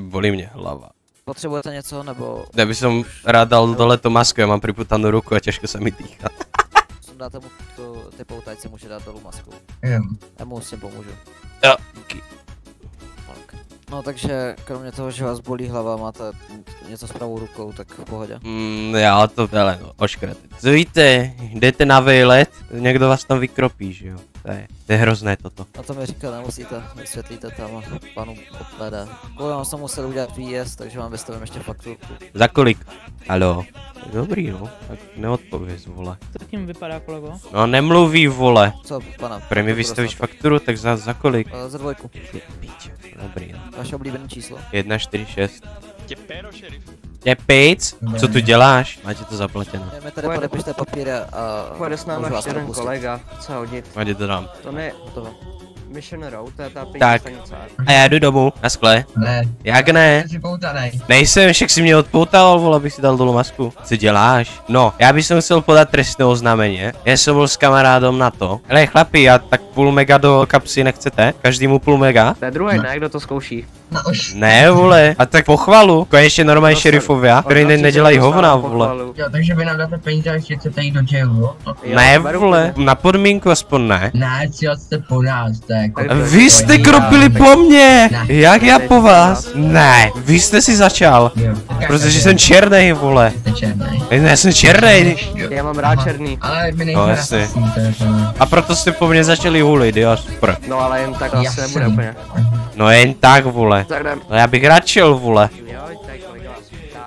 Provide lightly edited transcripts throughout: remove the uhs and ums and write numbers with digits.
Bolí mě hlava. Potřebujete něco, nebo... Já bych som rád dal dole tu masku, já mám připutanou ruku a těžko se mi dýchá. Dáte mu ty poutajce, může dát dolů masku. Jo. Já mu s tím pomůžu. Jo, díky. No takže, kromě toho, že vás bolí hlava, máte něco s pravou rukou, tak v pohodě. Já to hele, no, oškratit. Co víte, jdete na výlet, někdo vás tam vykropí, že jo? To je hrozné toto. Na to mi říkal, nemusíte, vysvětlíte tam panu Opleda. Kvůli vám jsem musel udělat výjezd, takže vám vystavím ještě fakturku. Za kolik? Haló? Dobrý no, tak neodpověz, vole. To tím vypadá, kolego? No nemluví, vole. Co, pana? Prý mi vystavíš fakturu, tak za kolik? Za 2. Píč, dobrý no. Vaše oblíbené číslo? 146. Těpéro, šerif. Těpic? Co tu děláš? Máte to zaplatěno. Mi tady podepište papíry a... Pojede s námi ještě jeden kolega, chce hodit. Máte to dám. To ne, Hotovo. Mission Road, to je ta Tak. stanice. A já jdu domů, na skle. Ne. Jak ne? Jsi poutanej. Nejsem, však si mě odpoutal, vole, abych si dal dolů masku. Co děláš? No, já bych musel podat trestné oznámení. Já jsem byl s kamarádom na to. Hele chlapi, já tak půl mega do kapsy nechcete? Každému půl mega? To je druhý, ne, kdo to zkouší. No už. Ne, vole, a tak pochvalu. Konečně normální šerifovia, který nedělají hovna, vole. Jo, takže vy nám dáte peníze, až chcete jít do jailu, jo? Ne, vole, na podmínku aspoň ne. Ne, si jste po nás, to je jako... Vy jste kropili po mně! Jak já po vás? Ne, vy jste si začal. Jo. Protože jsem černej, vole. Jste černý. Ne, já jsem černej. Já mám rád černý. Ale my No, nejsme jasně. rasistní, to je to. A proto jste po mně začali hulit, jo, super. No ale jen tak asi nebude Jasný. úplně. No jen tak, vole. Tak jdem. No já bych rád šel, vole. Jo, tady kolega vás vítá,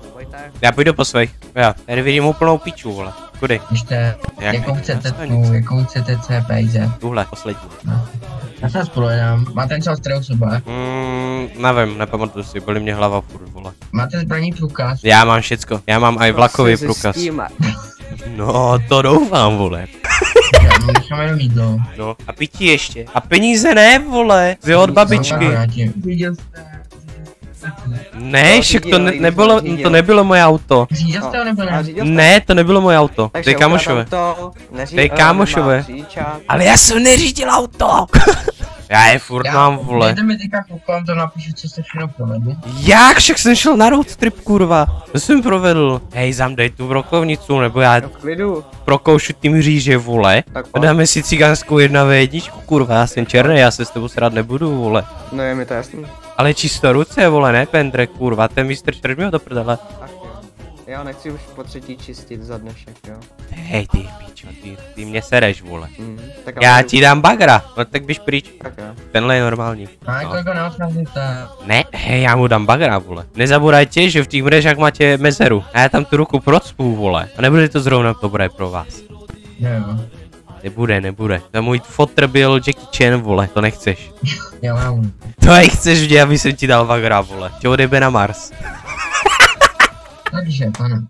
nebojte. Já půjdu po svých. Já tady vidím úplnou piču, vole. Kudy? Ještě, Jak jakou vidíte chcete na tu, stanici? jakou chcete CPIZ? Tuhle, poslední. Já se spolehnám. Máte něco z kterou soba? Nevím, nepamatuju si, boli mě hlava furt, vole. Máte zbraní průkaz? Já mám všecko, já mám i vlakový Si průkaz. zjistíme. No, to doufám, vole. Já necháme jenom jídlo. No, a pití ještě. A peníze ne, vole. Ty od babičky. Viděl jste? Ne, však to nebylo, to nebylo moje auto. Řídil jste ho nebo A ne? řídil jste? Ne, to nebylo moje auto. To Takže je kámošové. to To je kámošové. Ale já jsem neřídil auto. Já je furt mám, vole. Dejte mi teďka chvilku, to napíšu, co jste všechno provedli. Jak? Však jsem šel na road trip, kurva. To jsem provedl. Hej, zamdej tu brokovnicu, nebo já No v klidu. prokoušu tím hříže, vole. Tak A dáme si cigánskou 1v1, kurva, já jsem černý, já se s tebou srát nebudu, vole. No je mi to jasný. Ale čisto ruce, vole, ne pendre, kurva, ten mistr čert mi ho do prdele. Ach jo. Já nechci už po třetí čistit za dnešek, jo. Hej, ty pičo, ty mě sereš, vole. Tak Já ti dám bagra, no tak běž pryč. Tak jo. Tenhle je normální. A kolego neodcházíte. Ne, hej, já mu dám bagra, vole. Nezabúrajte, že v těch mrežách máte mezeru. A já tam tu ruku procpu, vole. A nebude to zrovna dobré pro vás. Jo. Nebude. To můj fotr byl Jackie Chan, vole, to nechceš. Já mám. To nechceš vždy, aby jsem ti dal bagra, vole. Tě odejbe na Mars. Takže, pane.